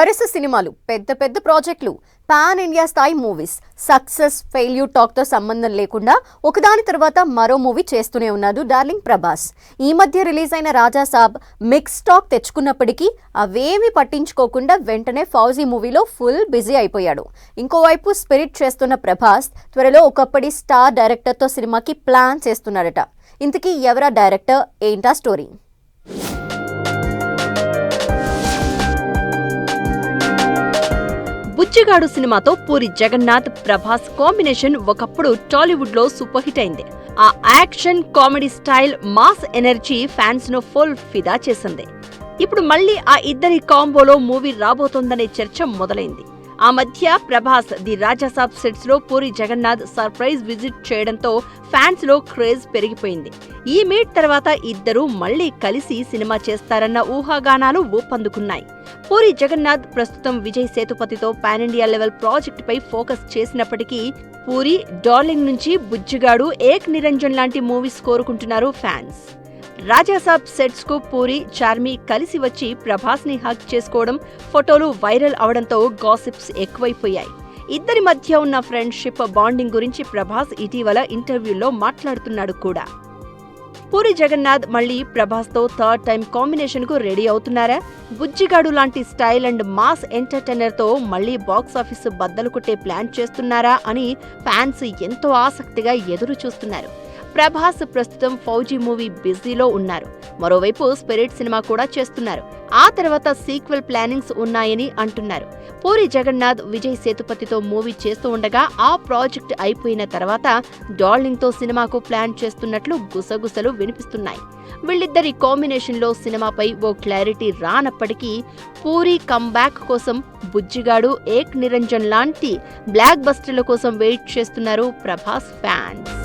వరుస సినిమాలు, పెద్ద పెద్ద ప్రాజెక్టులు, పాన్ ఇండియా స్థాయి మూవీస్, సక్సెస్ ఫెయిల్యూర్ టాక్తో సంబంధం లేకుండా ఒకదాని తర్వాత మరో మూవీ చేస్తూనే ఉన్నాడు డార్లింగ్ ప్రభాస్. ఈ మధ్య రిలీజ్ అయిన రాజా సాబ్ మిక్స్ టాక్ తెచ్చుకున్నప్పటికీ అవేమీ పట్టించుకోకుండా వెంటనే ఫౌజీ మూవీలో ఫుల్ బిజీ అయిపోయాడు. ఇంకోవైపు స్పిరిట్ చేస్తున్న ప్రభాస్ త్వరలో ఒకప్పటి స్టార్ డైరెక్టర్తో సినిమాకి ప్లాన్ చేస్తున్నాడట. ఇంతకీ ఎవరా డైరెక్టర్, ఏంటా స్టోరీ? బుజ్జిగాడు సినిమాతో పూరి జగన్నాథ్ ప్రభాస్ కాంబినేషన్ ఒకప్పుడు టాలీవుడ్ లో సూపర్ హిట్ అయింది. ఆ action comedy style, mass energy fans ను ఫుల్ ఫిదా చేసింది. ఇప్పుడు మళ్ళీ ఆ ఇద్దరి కాంబోలో మూవీ రాబోతోందనే చర్చ మొదలైంది. ఆ మధ్య ప్రభాస్ ది రాజాసాబ్ సెట్స్ లో పూరి జగన్నాథ్ సర్ప్రైజ్ విజిట్ చేయడంతో ఫ్యాన్స్ లో క్రేజ్ పెరిగిపోయింది. ఈ మీట్ తర్వాత ఇద్దరు మళ్లీ కలిసి సినిమా చేస్తారన్న ఊహాగానాలు ఊపందుకున్నాయి. పూరి జగన్నాథ్ ప్రస్తుతం విజయ్ సేతుపతితో పాన్ ఇండియా లెవెల్ ప్రాజెక్ట్ పై ఫోకస్ చేసినప్పటికీ పూరి డార్లింగ్ నుంచి బుజ్జిగాడు, ఏక్ నిరంజన్ లాంటి మూవీస్ కోరుకుంటున్నారు ఫ్యాన్స్. రాజాసాబ్ సెట్స్ కు పూరి, చార్మి కలిసి వచ్చి ప్రభాస్ ని హగ్ చేసుకోవడం, ఫోటోలు వైరల్ అవడంతో గాసిప్స్ ఎక్కువైపోయాయి. ఇద్దరి మధ్య ఉన్న ఫ్రెండ్షిప్, బాండింగ్ గురించి ప్రభాస్ ఇటీవల ఇంటర్వ్యూల్లో మాట్లాడుతున్నాడు కూడా. పూరి జగన్నాథ్ మళ్లీ ప్రభాస్ తో థర్డ్ టైం కాంబినేషన్ కు రెడీ అవుతున్నారా? బుజ్జిగాడు లాంటి స్టైల్ అండ్ మాస్ ఎంటర్టైనర్ తో మళ్లీ బాక్సాఫీస్ బద్దలు కొట్టే ప్లాన్ చేస్తున్నారా అని ఫ్యాన్స్ ఎంతో ఆసక్తిగా ఎదురు చూస్తున్నారు. ప్రభాస్ ప్రస్తుతం ఫౌజీ మూవీ బిజీలో ఉన్నారు. మరోవైపు స్పిరిట్ సినిమా కూడా చేస్తున్నారు. ఆ తర్వాత సీక్వెల్ ప్లానింగ్స్ ఉన్నాయని అంటున్నారు. పూరి జగన్నాథ్ విజయ్ సేతుపతితో మూవీ చేస్తూ ఉండగా ఆ ప్రాజెక్ట్ అయిపోయిన తర్వాత డార్లింగ్ తో సినిమాకు ప్లాన్ చేస్తున్నట్లు గుసగుసలు వినిపిస్తున్నాయి. వీళ్ళిద్దరి కాంబినేషన్ లో సినిమాపై ఓ క్లారిటీ రానప్పటికీ పూరి కమ్బ్యాక్ కోసం బుజ్జిగాడు, ఏక్ నిరంజన్ లాంటి బ్లాక్ బస్టర్ల కోసం వెయిట్ చేస్తున్నారు ప్రభాస్ ఫ్యాన్స్.